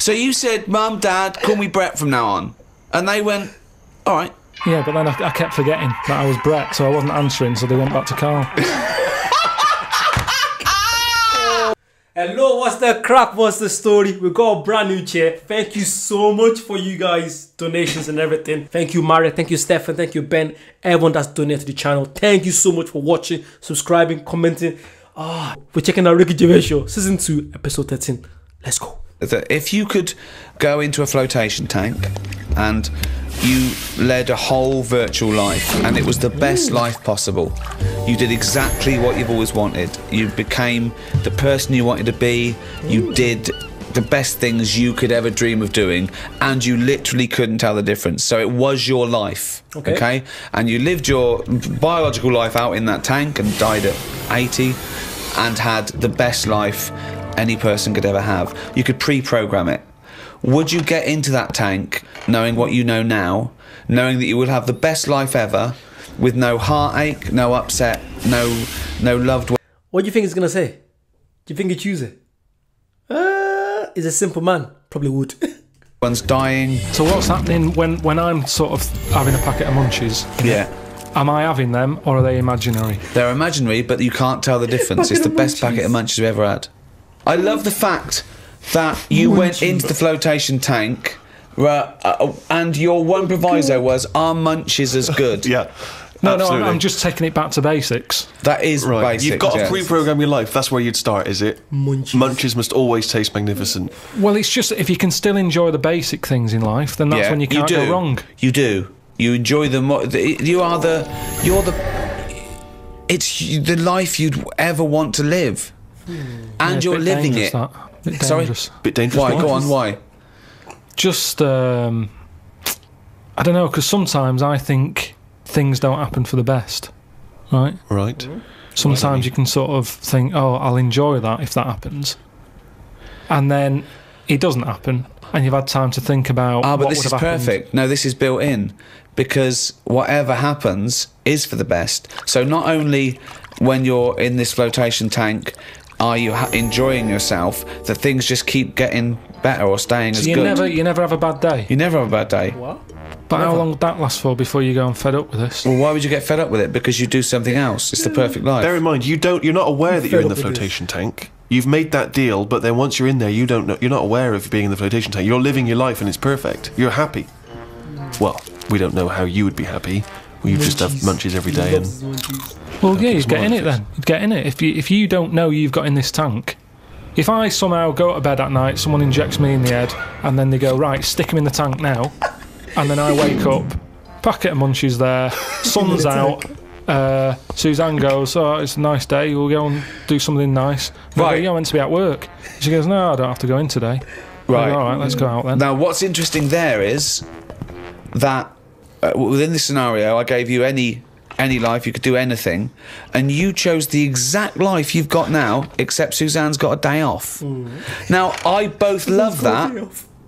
So you said, Mum, Dad, call me Brett from now on. And they went, all right. Yeah, but then I kept forgetting that I was Brett, so I wasn't answering, so they went back to Carl. Hello, what's the crack? What's the story? We got a brand new chair. Thank you so much for you guys' donations and everything. Thank you, Maria. Thank you, Stefan. Thank you, Ben. Everyone that's donated to the channel. Thank you so much for watching, subscribing, commenting. We're checking out Ricky Gervais Show, Season 2, Episode 13. Let's go. If you could go into a flotation tank and you led a whole virtual life and it was the best life possible, you did exactly what you've always wanted, you became the person you wanted to be, you did the best things you could ever dream of doing, and you literally couldn't tell the difference. So it was your life, okay? And you lived your biological life out in that tank and died at 80 and had the best life any person could ever have. You could pre-program it. Would you get into that tank knowing what you know now, knowing that you would have the best life ever, with no heartache, no upset, no loved one? What do you think it's gonna say? Do you think he'd choose it? He's a simple man. Probably would. One's dying. So what's happening when I'm sort of having a packet of munchies? Yeah. Am I having them, or are they imaginary? They're imaginary, but you can't tell the difference. It's the best packet of munchies we've ever had. I love the fact that you went into the flotation tank, and your one proviso was, "Are munchies as good?" Yeah. No, I'm just taking it back to basics. That is basic. You've got to pre-program your life. That's where you'd start, is it? Munchies. Munchies must always taste magnificent. Well, it's just if you can still enjoy the basic things in life, then that's when you can't go wrong. You do. You enjoy them. It's the life you'd ever want to live, and you're living it. Sorry, Bit dangerous. Why? Go on. Why? Just I don't know, because sometimes I think things don't happen for the best, right? Right. Sometimes you can sort of think, oh, I'll enjoy that if that happens, and then it doesn't happen, and you've had time to think about. But this is perfect. No, this is built in, because whatever happens is for the best. So not only when you're in this flotation tank are you enjoying yourself, that things just keep getting better or staying as good. You never have a bad day. You never have a bad day. What? But how long would that last for before you go and fed up with this? Well, why would you get fed up with it? Because you do something else. It's the perfect life. Bear in mind, you're not aware that you're in the flotation tank. You've made that deal, but then once you're in there, you don't know. You're not aware of being in the flotation tank. You're living your life, and it's perfect. You're happy. Well, we don't know how you would be happy. You just have munchies every day. Well, yeah, you'd get in it then. You'd get in it. If you don't know you've got in this tank, if I somehow go to bed at night, someone injects me in the head, and then they go, right, stick him in the tank now, and then I wake up, packet of munchies there, sun's out, Suzanne goes, oh, it's a nice day, we'll go and do something nice. Right. You're meant to be at work. She goes, no, I don't have to go in today. Right. Go, all right, let's go out then. Now, what's interesting there is that within this scenario, I gave you any life, you could do anything, and you chose the exact life you've got now, except Suzanne's got a day off. Now, I both love that.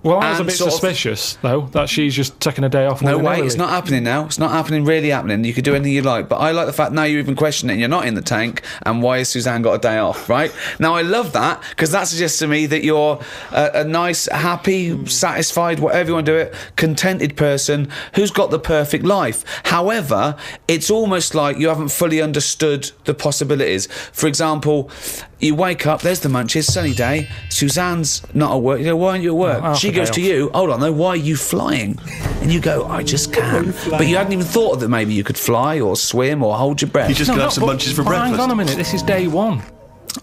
Well, I was a bit suspicious, though, that she's just taking a day off. No way, it's not happening now. It's not happening, really happening. You could do anything you like. But I like the fact now you're even questioning it. You're not in the tank, and why has Suzanne got a day off, right? Now, I love that, because that suggests to me that you're a nice, happy, satisfied, whatever you want to do it, contented person who's got the perfect life. However, it's almost like you haven't fully understood the possibilities. For example, you wake up, there's the munchies, sunny day, Suzanne's not at work. You go, why aren't you at work? She goes to you, hold on though, why are you flying? And you go, I just can. But you hadn't even thought that maybe you could fly or swim or hold your breath. You just gonna have some munchies for breakfast. Hang on a minute, this is day one.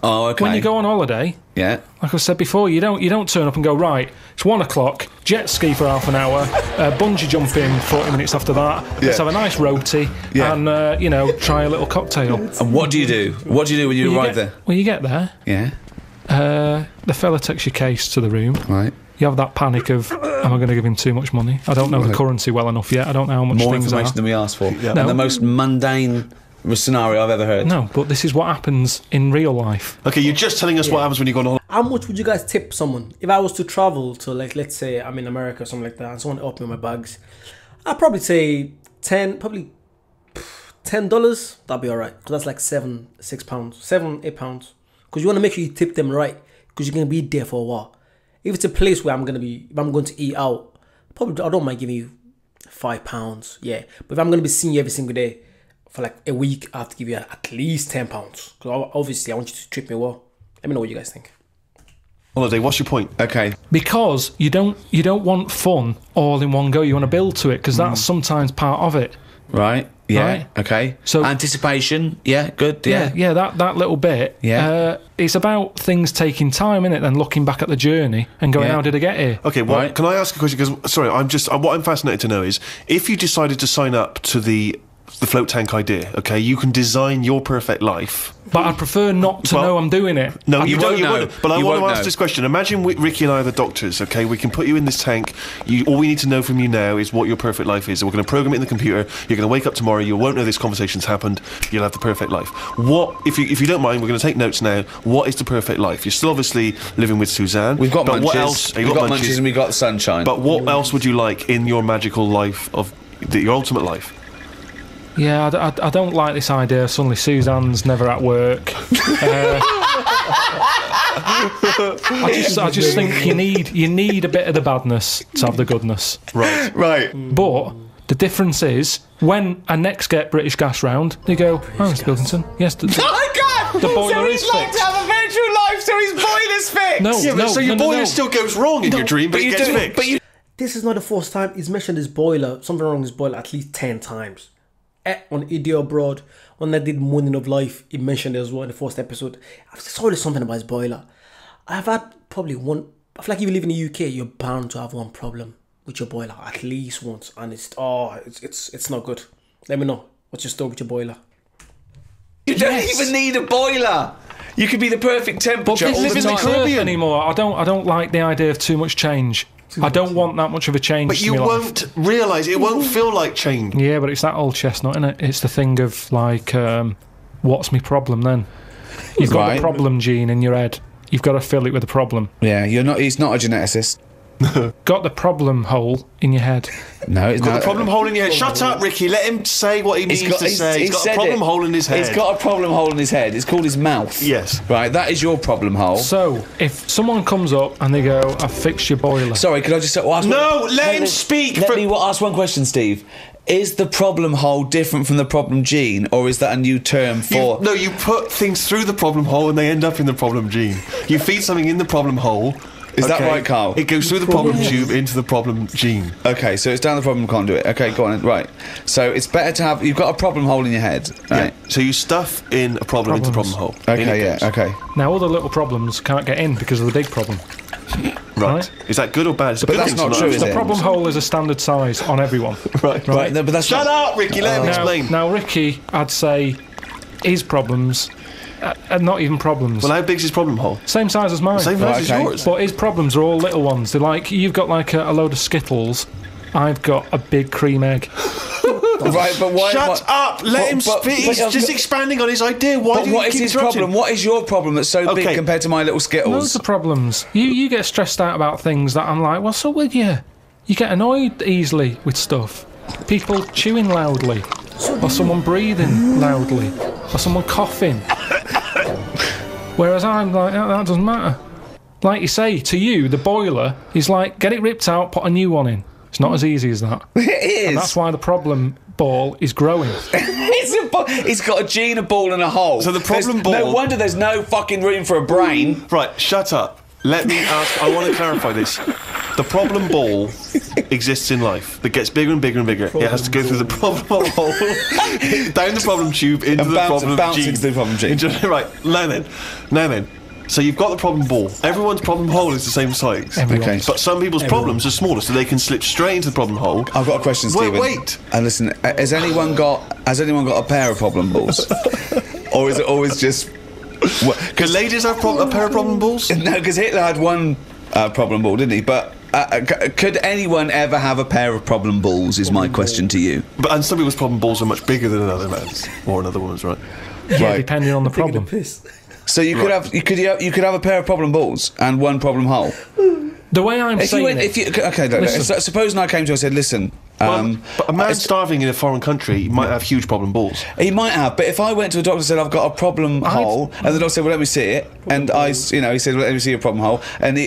Oh, okay. When you go on holiday, yeah, like I said before, you don't turn up and go, right, it's 1 o'clock, jet ski for half an hour, bungee jumping 40 minutes after that, let's have a nice roti, and you know, try a little cocktail. And what do you do? What do you do when you arrive there? Well, you get there. Yeah. The fella takes your case to the room. Right. You have that panic of, am I going to give him too much money? I don't know the currency well enough yet. I don't know how much More things information are. than we asked for. Yeah. No. The most mundane scenario I've ever heard. No, but this is what happens in real life. Okay, you're just telling us what happens when you go on holiday. How much would you guys tip someone? If I was to travel to, like, let's say I'm in America or something like that, and someone helped me with my bags, I'd probably say $10. That'd be alright. Because that's like £7, £8. Because you want to make sure you tip them right. Because you're going to be there for a while. If it's a place where I'm going to eat out, probably I don't mind giving you £5, yeah. But if I'm going to be seeing you every single day for like a week, I have to give you at least £10. Because obviously I want you to treat me well. Let me know what you guys think. Holiday, what's your point? Okay. Because you don't want fun all in one go. You want to build to it, because that's sometimes part of it. Right. Yeah. Right. Okay. So anticipation. Yeah. Good. Yeah. That little bit. Yeah. It's about things taking time, innit? Then looking back at the journey and going, how did I get here? Okay. Well, Right. can I ask a question? Because sorry, what I'm fascinated to know is if you decided to sign up to the float tank idea. Okay, you can design your perfect life. But I prefer not to know I'm doing it. No, you won't know. But I You want to won't ask know. this question. Imagine Ricky and I are the doctors, okay? We can put you in this tank. All we need to know from you now is what your perfect life is. And we're going to program it in the computer. You're going to wake up tomorrow. You won't know this conversation's happened. You'll have the perfect life. What, if you don't mind, we're going to take notes now. What is the perfect life? You're still obviously living with Suzanne. We've got but munchies. What else? We've got munchies and we've got sunshine. But what else would you like in your magical life your ultimate life? Yeah, I don't like this idea. Suddenly Suzanne's never at work. I just think you need a bit of the badness to have the goodness. Right. Right. But the difference is when I next get British Gas round, they go, "Oh, Mr. Pilkington, yes, Oh God! The boiler so is he's like fixed." to have a virtual life, so his boiler's fixed. No, Yeah, but so your boiler no. still goes wrong in your dream, but it gets fixed. But you. This is not the first time he's mentioned his boiler, something wrong with his boiler, at least 10 times. On Idiot Abroad, when I did Morning of Life, he mentioned it as well in the first episode. I've saw something about his boiler. I've had probably one. I feel like if you live in the UK, you're bound to have one problem with your boiler at least once, and it's not good. Let me know what's your story with your boiler. You don't even need a boiler. You could be the perfect temperature all Live the in the time. Caribbean anymore. I don't like the idea of too much change. I don't want that much of a change. But to you my life. won't realise, it won't feel like change. Yeah, but it's that old chestnut, isn't it? It's the thing of like, what's my problem then? You've got Right. the problem gene in your head. You've got to fill it with a problem. Yeah, you're not. He's not a geneticist. Got the problem hole in your head. No, it's Got not. the problem hole in your head. Shut up, Ricky. Let him say what he means to say. He's got a said problem it. hole in his head. He's got a problem hole in his head. It's called his mouth. Yes. Right, that is your problem hole. So, if someone comes up and they go, "I've fixed your boiler," Sorry, could I just ask? No, let him speak. Let me ask one question, Steve. Is the problem hole different from the problem gene, or is that a new term for? You put things through the problem hole and they end up in the problem gene. You feed something in the problem hole. Is that right, Carl? It goes through the problem tube into the problem gene. Okay, so it's down the problem conduit. Okay, go on. Right. So it's better to have. You've got a problem hole in your head, right? Yeah. So you stuff in a problem into the problem hole. In Okay, it yeah. goes. Okay. now all the little problems can't get in because of the big problem. Right. Is that good or bad? It's a But good that's thing not to true, know. is The it? problem hole is a standard size on everyone. Right. Right. No, but that's Shut not, up, Ricky. Let him explain. Now, Ricky, I'd say his problems are not even problems. Well, how big's his problem hole? Same size as mine. Same Right, size as okay. yours. But his problems are all little ones. They're like, you've got like a load of Skittles. I've got a big cream egg. Right, but why? Shut up! Let him speak. He's just expanding on his idea. Why But do you what is keep his interrupting? problem? What is your problem that's so big Okay. compared to my little Loads Skittles? of problems. You get stressed out about things that I'm like, what's up with you? You get annoyed easily with stuff. People chewing loudly. Or someone breathing loudly. Or someone coughing. Whereas I'm like, that doesn't matter. Like you say, to you, the boiler is like, get it ripped out, put a new one in. It's not as easy as that. It is. And that's why the problem ball is growing. He's got a gene, a ball, and a hole. So the problem No ball- wonder there's no fucking room for a brain. Right, shut up. Let me ask. I want to clarify this. The problem ball exists in life. That gets bigger and bigger and bigger. It has to go through the problem hole, down the problem tube, into And the problem bounce gene. into the problem gene. Right, now then. So you've got the problem ball. Everyone's problem hole is the same size. Okay. But some people's problems are smaller, so they can slip straight into the problem hole. I've got a question, Stephen. Wait. And listen, has anyone got a pair of problem balls, or is it always just? Can ladies have a pair of problem balls? No, because Hitler had one problem ball, didn't he? But could anyone ever have a pair of problem balls? Is my question to you. And some people's problem balls are much bigger than another man's or another woman's, right? Yeah, Right. depending on the problem. So you could have you could have a pair of problem balls and one problem hole. The way I'm If you saying went, it, okay, look, Listen. supposing I came to you and said, listen, But a man starving in a foreign country might have huge problem balls. He might have, but if I went to a doctor and said I've got a problem hole, and the doctor said, "Well, let me see it," and he said, "Well, let me see your problem hole," and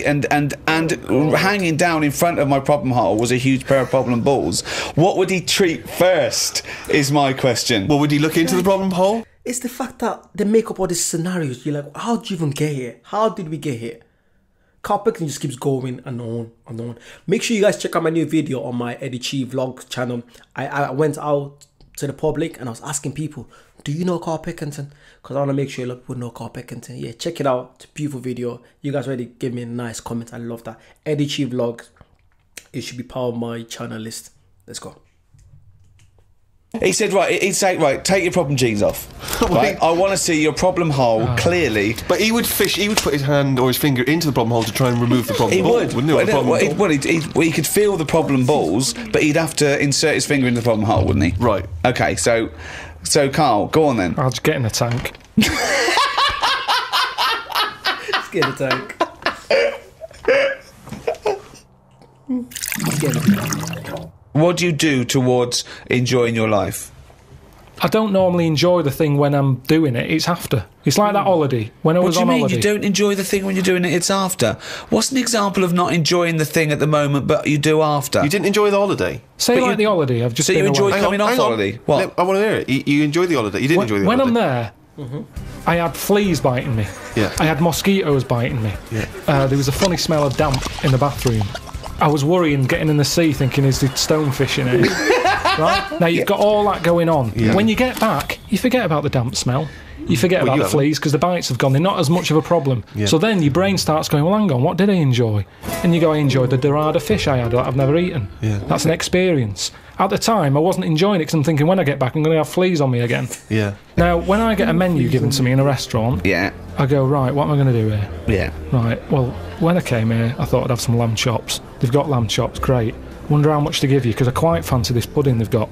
hanging down in front of my problem hole was a huge pair of problem balls. What would he treat first? Is my question. Well, would he look into the problem hole? It's the fact that they make up all these scenarios. You're like, how did you even get here? How did we get here? Carl Picking just keeps going and on and on. Make sure you guys check out my new video on my Eddie Chi Vlog channel. I went out to the public and I was asking people, do you know Carl Pickington? Because I want to make sure a lot of people know Carl Pickington. Yeah, check it out. It's a beautiful video. You guys already gave me a nice comment. I love that. Eddie Chi Vlog. It should be part of my channel list. Let's go. He said, he'd say, take your problem jeans off. Right? I want to see your problem hole clearly. But he would put his hand or his finger into the problem hole to try and remove the problem ball, wouldn't he? He could feel the problem balls, but he'd have to insert his finger in the problem hole, wouldn't he? Right. Okay, so Carl, go on then. I'll just get in the tank. Let's get in the tank. Let's get in the tank. What do you do towards enjoying your life? I don't normally enjoy the thing when I'm doing it. It's after. It's like that holiday. When I was on holiday. What do you mean you don't enjoy the thing when you're doing it? It's after. What's an example of not enjoying the thing at the moment, but you do after? You didn't enjoy the holiday. Say like the holiday. I've just. So you enjoyed coming off holiday? What? I want to hear it. You enjoyed the holiday. You didn't enjoy the holiday. When I'm there, I had fleas biting me. Yeah. I had mosquitoes biting me. Yeah. There was a funny smell of damp in the bathroom. I was worrying, getting in the sea, thinking, is the stonefish in it? Right? Now, you've got all that going on. Yeah. When you get back, you forget about the damp smell. You forget about the fleas because the bites have gone. They're not as much of a problem. Yeah. So then your brain starts going, well, hang on, what did I enjoy? And you go, I enjoyed the dorada fish I had that I've never eaten. Yeah. That's an experience. At the time, I wasn't enjoying it because I'm thinking, when I get back, I'm going to have fleas on me again. Yeah. Now, when I get a menu given to me in a restaurant, I go, right, what am I going to do here? Yeah. Right, well, when I came here, I thought I'd have some lamb chops. They've got lamb chops, great. Wonder how much to give you, because I quite fancy this pudding they've got.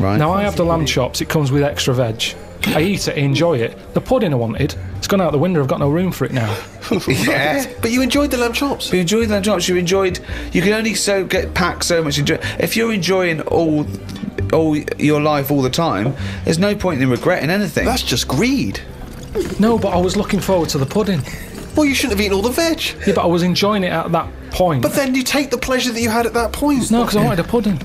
Right. Now, I have the lamb chops, it comes with extra veg. I eat it, I enjoy it. The pudding I wanted, it's gone out the window, I've got no room for it now. Yeah. But you enjoyed the lamb chops. You enjoyed the lamb chops, you can only get packed so much. If you're enjoying all your life all the time, there's no point in regretting anything. That's just greed. No, but I was looking forward to the pudding. Well, you shouldn't have eaten all the veg. Yeah, but I was enjoying it at that point. But then you take the pleasure that you had at that point. No, because I wanted a pudding.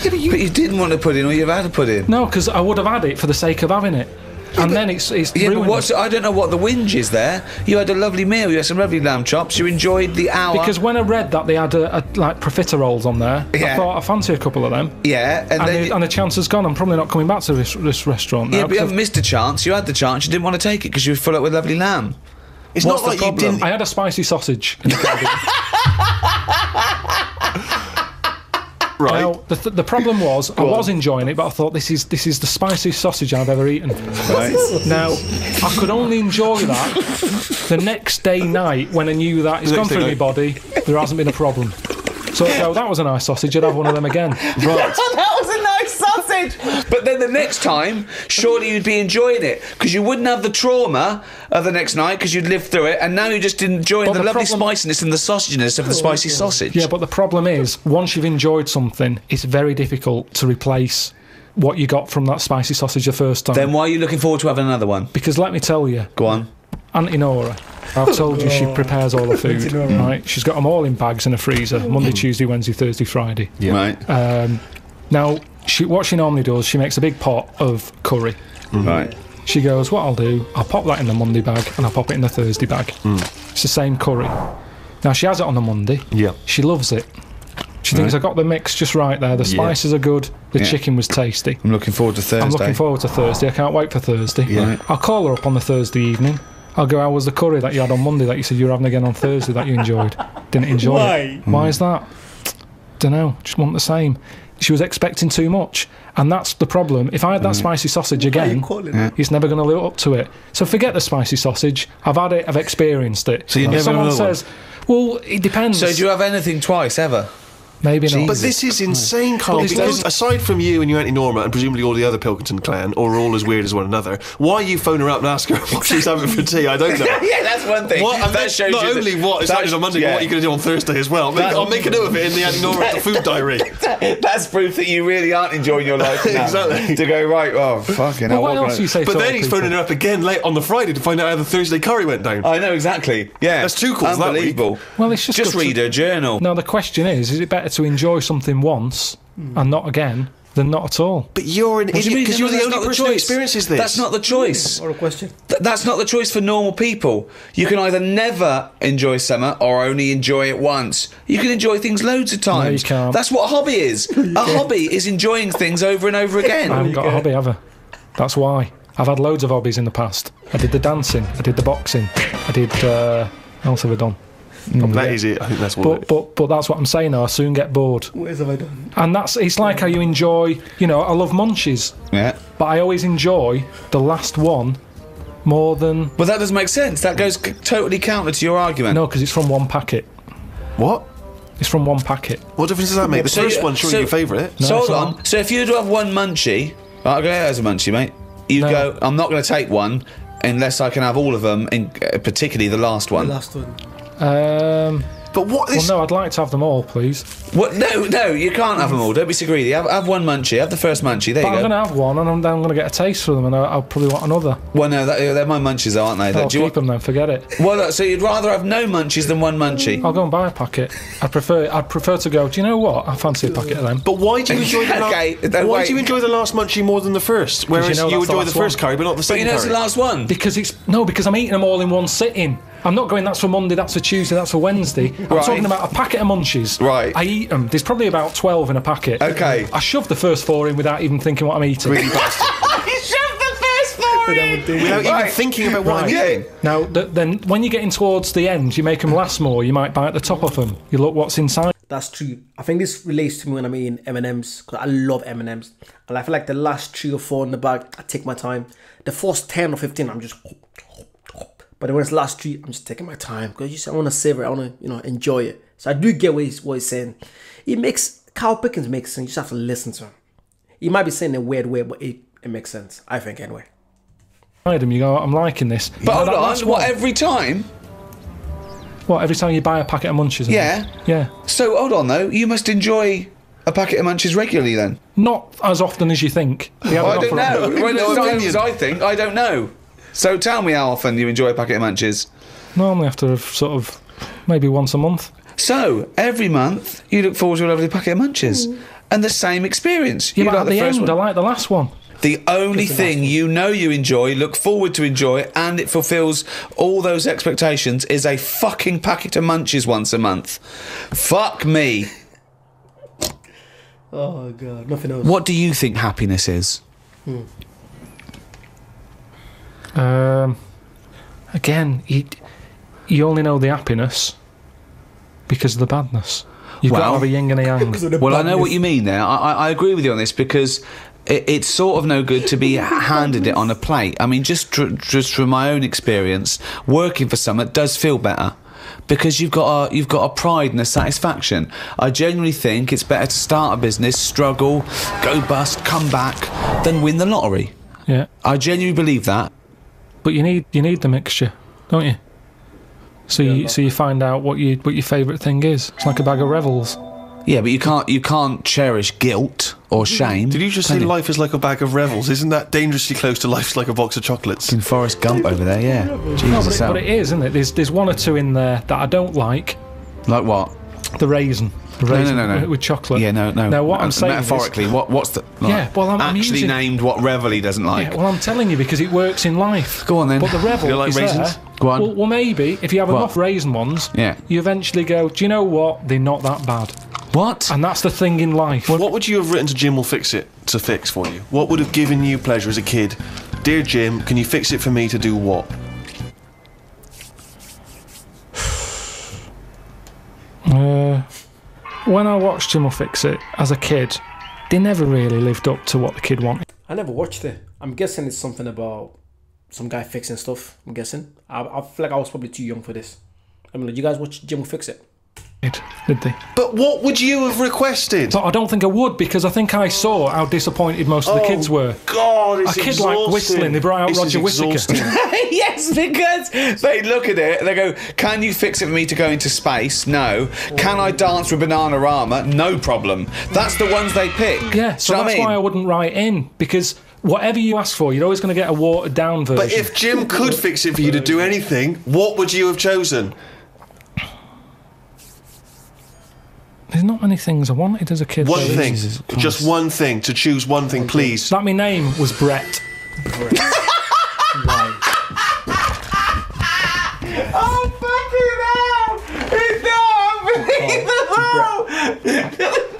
Yeah, but you didn't want a pudding, or you've had a pudding. No, because I would have had it for the sake of having it. Yeah, and then it's but I don't know what the whinge is there. You had a lovely meal. You had some lovely lamb chops. You enjoyed the hour. Because when I read that they had like profiteroles on there, I thought I fancy a couple of them. Yeah, and the chance has gone. I'm probably not coming back to this restaurant now. Yeah, but you haven't missed a chance. You had the chance. You didn't want to take it because you were full up with lovely lamb. It's not like you didn't. I had a spicy sausage in the Right. Now, the problem was, I was enjoying it, but I thought this is the spiciest sausage I've ever eaten. Right. Now, I could only enjoy that the next day night when I knew that it's gone through my body, there hasn't been a problem. So that was a nice sausage, I'd have one of them again. Right. That was a nice sausage! But then the next time, surely you'd be enjoying it, because you wouldn't have the trauma of the next night, because you'd lived through it, and now you're just enjoying the lovely spiciness and the sausaginess of the spicy sausage. Yeah, but the problem is, once you've enjoyed something, it's very difficult to replace what you got from that spicy sausage the first time. Then why are you looking forward to having another one? Because let me tell you. Go on. Auntie Nora, I've told you she prepares all the food, right? She's got them all in bags in a freezer, Monday, Tuesday, Wednesday, Thursday, Friday. Yeah. Right. Now, what she normally does, she makes a big pot of curry. Right. She goes, what I'll do, I'll pop that in the Monday bag and I'll pop it in the Thursday bag. It's the same curry. Now, she has it on the Monday. Yeah. She loves it. She thinks I got the mix just right there. The spices are good. The chicken was tasty. I'm looking forward to Thursday. I'm looking forward to Thursday. I can't wait for Thursday. Yeah. Right. I'll call her up on the Thursday evening. I'll go, how was the curry that you had on Monday that you said you were having again on Thursday that you enjoyed? Didn't enjoy it. Why is that? Don't know. Just want the same. She was expecting too much. And that's the problem. If I had that spicy sausage again, he's never going to live up to it. So forget the spicy sausage. I've had it. I've experienced it. So you never someone says, well, it depends. So do you have anything twice, ever? Maybe not. But this is insane, Carl. But Because aside from you and your Auntie Norma and presumably all the other Pilkington clan, or all as weird as one another, why you phone her up and ask her what she's having for tea? I don't know. Yeah, that's one thing. That shows not only what it's happening on Monday, but what you're going to do on Thursday as well. I'll make a note of it in the Auntie Norma food diary. That's proof that you really aren't enjoying your life now. Exactly. To go, right, oh, fucking hell. What else do you say? But to then other he's people? phoning her up again late on the Friday to find out how the Thursday curry went down. I know, exactly. Yeah. That's 2 calls that week. Unbelievable. Well, it's just read her journal. No, the question is it better to enjoy something once and not again than not at all? But you're an idiot because you're the only person who experiences this. That's not the choice. Or a question. That's not the choice for normal people. You can either never enjoy summer or only enjoy it once. You can enjoy things loads of times. No, you can't. That's what a hobby is. A hobby is enjoying things over and over again. I haven't got a hobby ever. That's why. I've had loads of hobbies in the past. I did the dancing. I did the boxing. I did... what else have I done? That is it. I think that's what. But that's what I'm saying. Though I soon get bored. What else have I done? And it's like how you enjoy. You know, I love munchies, Yeah. but I always enjoy the last one more than But that doesn't make sense. That goes totally counter to your argument. no, because it's from one packet. What? It's from one packet. What difference does that make? The So first you- one's surely so- your favourite. No, So it's hold not. on. So if you were to have one munchie, I'll go as a munchie, mate. You No. go, I'm not going to take one unless I can have all of them, particularly the last one. The last one. But what Well, is? no, I'd like to have them all, please. What? No, you can't have them all. Don't be so greedy. Have one munchie. Have the first munchie. There But you I'm go. going to have one, and I'm going to get a taste for them, and I'll probably want another. Well, no, they're my munchies, though, aren't they? I'll Do you keep them then. Forget it. Well, look, so you'd rather have no munchies than one munchie? I'll go and buy a packet. I'd prefer to go. Do you know what? I fancy a packet of them. But why do you enjoy the Okay, then why wait. do you enjoy the last munchie more than the first? Whereas you know you that's the enjoy the last first one. curry, but not the But second you know it's curry. the last one. Because I'm eating them all in one sitting. I'm not going, that's for Monday, that's for Tuesday, that's for Wednesday. I'm Right. talking about a packet of munchies. Right. I eat them. There's probably about 12 in a packet. Okay. I shove the first 4 in without even thinking what I'm eating. You shoved the first four in. Without even Right. thinking about what I'm Right. eating. Now, then when you're getting towards the end, you make them last more. You might bite the top off them. You look what's inside. That's true. I think this relates to me when I'm eating M&Ms, because I love M&Ms. And I feel like the last 3 or 4 in the bag, I take my time. The first 10 or 15, I'm just... But when it's last 3, I'm just taking my time, because I want to savor it. I want to, enjoy it. So I do get what he's saying. Carl Pickens makes sense. You just have to listen to him. He might be saying it in a weird way, but it makes sense. I think, anyway. Them, you go, I'm liking this. But hold that on, last what, one- every time? What, every time you buy a packet of munchies? and Yeah. that? Yeah. So, hold on, though. You must enjoy a packet of munchies regularly, then? Not as often as you think. They have I an don't offer on- know. Well, No it's not opinion. as I think. I don't know. So tell me how often you enjoy a packet of munchies. Normally after sort of maybe once a month. So, every month, you look forward to a lovely packet of munchies. And the same experience. Yeah, You but like at the first end, one. I like the last one. The only thing you know you enjoy, look forward to enjoy, and it fulfills all those expectations is a fucking packet of munchies once a month. Fuck me. Oh, God. Nothing else. What do you think happiness is? Again, you only know the happiness because of the badness. You've got to Well- have a yin and a yang. Well, I know what you mean there. I agree with you on this because it's sort of no good to be handed it on a plate. I mean, just from my own experience, working for someone does feel better because you've got a pride and a satisfaction. I genuinely think it's better to start a business, struggle, go bust, come back, than win the lottery. Yeah, I genuinely believe that. but you need the mixture, don't you? So you find out what your favourite thing is. It's like a bag of Revels. Yeah, but you can't cherish guilt or shame. Did you just can say life is like a bag of Revels? Isn't that dangerously close to life's like a box of chocolates? In Forrest Gump over there, yeah. No, Jesus, but it is, isn't it? There's 1 or 2 in there that I don't like. like what? The raisin. The raisin no. with chocolate. Yeah, no. Now what I'm saying is, metaphorically, what's the Yeah, well, I'm actually using- named what Revel he doesn't like? yeah, well, I'm telling you because it works in life. Go on then. But the Revel You like is raisins? there. Go on. Well, maybe if you have What? enough raisin ones, Yeah. you eventually go, do you know what? They're not that bad. What? And that's the thing in life. What would you have written to Jim will fix it to fix for you? What would have given you pleasure as a kid? Dear Jim, can you fix it for me to do what? When I watched Jim will Fix It as a kid, they never really lived up to what the kid wanted. I never watched it. I'm guessing it's something about some guy fixing stuff. I'm guessing. I feel like I was probably too young for this. I mean, did you guys watch Jim will Fix It? did they? But what would you have requested? But I don't think I would, because I think I saw how disappointed most of the kids were. God, it's a kid like whistling, they brought out Roger Whittaker. Yes, because they look at it, they go, can you fix it for me to go into space? No. Can I dance with Bananarama? No problem. That's the ones they pick. Yeah, so that's why I wouldn't write in, because whatever you ask for, you're always going to get a watered down version. But if Jim could fix it for you to do anything, what would you have chosen? There's not many things I wanted as a kid. One thing. Just one thing. To choose one thing, please. That my name was Brett. Why? Oh, fucking hell! It's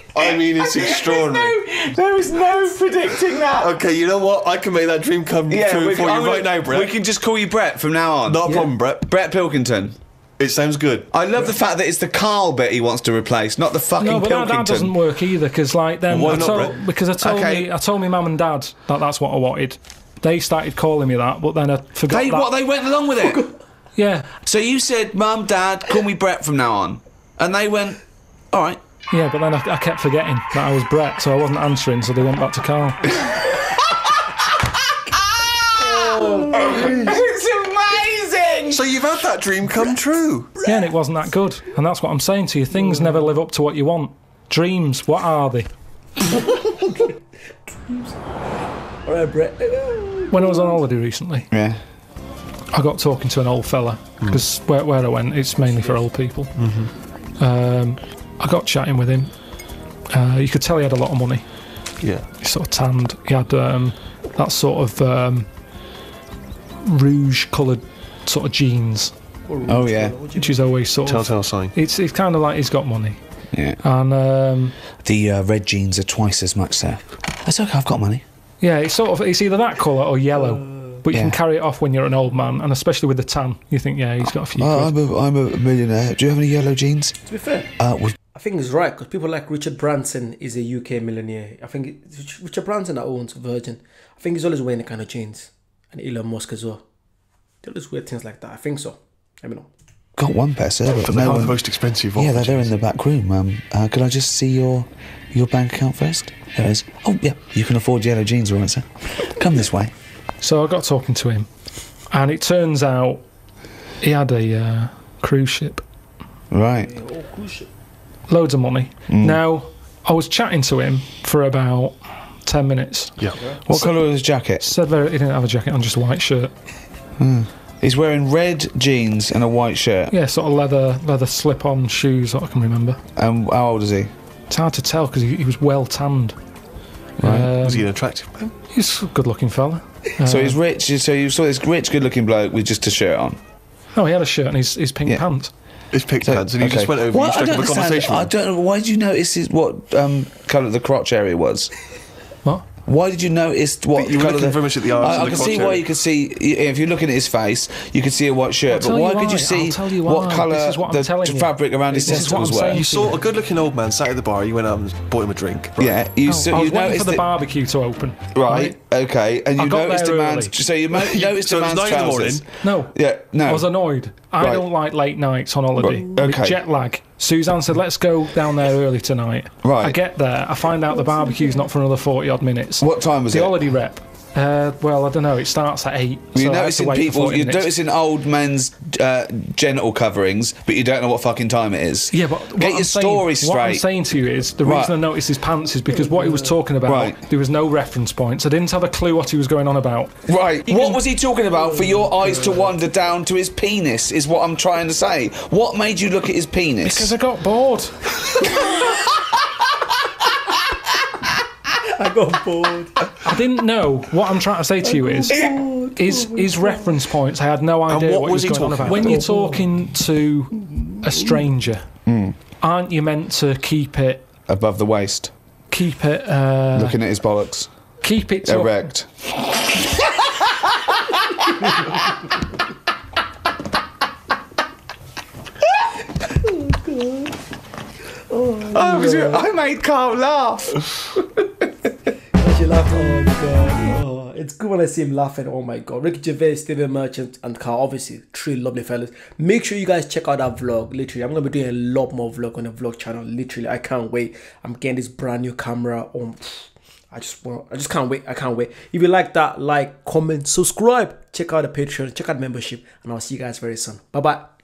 not I mean, it's extraordinary. There was no predicting that. Okay, you know what? I can make that dream come true for you right now, Brett. We can just call you Brett from now on. Not a problem, Brett. Brett Pilkington. It sounds good. I love the fact that it's the Carl bit he wants to replace, not the fucking No, but Pilkington. that doesn't work either, because like then Why not, Brett? because I told my mum and dad that that's what I wanted. They started calling me that, but then I forgot. They went along with it. Yeah. So you said, Mum, Dad, call me Brett from now on, and they went, all right. Yeah, but then I kept forgetting that I was Brett, so I wasn't answering, so they went back to Carl. It's amazing. So you've had that dream come true. Yeah, and it wasn't that good, and that's what I'm saying to you. Things never live up to what you want. Dreams, what are they? All right, Brett. When I was on holiday recently, Yeah. I got talking to an old fella, because where I went, it's mainly for old people. I got chatting with him. You could tell he had a lot of money. Yeah. He sort of tanned. He had that sort of rouge-coloured sort of jeans, Oh, yeah. which is always sort of... Telltale sign. It's kind of like he's got money. Yeah. And, The red jeans are twice as much, sir. That's okay, I've got money. yeah, it's either that colour or yellow. But you can carry it off when you're an old man, and especially with the tan, you think, yeah, he's got a few quid. I'm a millionaire. Do you have any yellow jeans? To be fair, I think he's right, because people like Richard Branson is a UK millionaire. I think it's Richard Branson that owns Virgin. I think he's always wearing the kind of jeans. And Elon Musk as well. They always wear things like that. I think so. Let me know. got one pair, sir. But But they are the most expensive. Yeah, they're in the back room. Could I just see your bank account first? There it is. Oh, yeah, you can afford yellow jeans, all right, sir. Come this way. So I got talking to him, and it turns out he had a cruise ship. Right. Loads of money. Now, I was chatting to him for about 10 minutes. Yeah. What colour was his jacket? Said he didn't have a jacket on, just a white shirt. He's wearing red jeans and a white shirt. Yeah, sort of leather slip-on shoes, what I can remember. And how old is he? It's hard to tell because he was well tanned. Right. Was he an attractive man? He's a good-looking fella. So he's rich. So you saw this rich, good-looking bloke with just a shirt on. Oh, he had a shirt and his pink pants. His pink pants, and you just went over and you struck up a conversation. I don't know. Why did you notice what colour the crotch area was? What? Why did you notice what You were colour looking very much at the arms and I the can crotch see why area. you could see if you're looking at his face, you could see a white shirt. I'll But why tell you could you why. see I'll tell you what why. colour This is what I'm the telling you. fabric around his This is what I'm testicles were? saying. You saw a good-looking old man sat at the bar. You went out and bought him a drink. Right. Yeah, you I was waiting noticed for the it- barbecue to open. Right. Okay. And I you got noticed there a man's. early. So you noticed So a it was man's 9 in the trousers. morning. No. Yeah. No. I was annoyed. I Right. don't like late nights on holiday. Right, okay. With jet lag. Suzanne said, let's go down there early tonight. Right. I get there, I find out the barbecue's not for another 40-odd minutes. What time was the it? holiday rep. Well, I don't know. It starts at 8. You're so I have to noticing wait for people. 40 You're minutes. noticing old men's genital coverings, but you don't know what fucking time it is. Yeah, but get your story straight. What I'm saying to you is the reason I noticed his pants is because what he was talking about, there was no reference points. I didn't have a clue what he was going on about. Right. What was he talking about for your eyes to wander down to his penis, is what I'm trying to say. What made you look at his penis? Because I got bored. I got bored. I didn't know. What I'm trying to say to you is his reference points. I had no idea what what was he he was going on talking about. When about? you're talking to a stranger, aren't you meant to keep it Above the waist. Keep it. Looking at his bollocks. Keep it to Erect. I made Carl laugh. She laughed. Oh god. Oh, It's good when I see him laughing. Oh my god. Ricky Gervais, Stephen Merchant, and Carl. Obviously, 3 lovely fellas. Make sure you guys check out that vlog. Literally, I'm gonna be doing a lot more vlog on the vlog channel. Literally, I can't wait. I'm getting this brand new camera. I just can't wait. I can't wait. If you like that, like, comment, subscribe. Check out the Patreon, check out membership, and I'll see you guys very soon. Bye bye.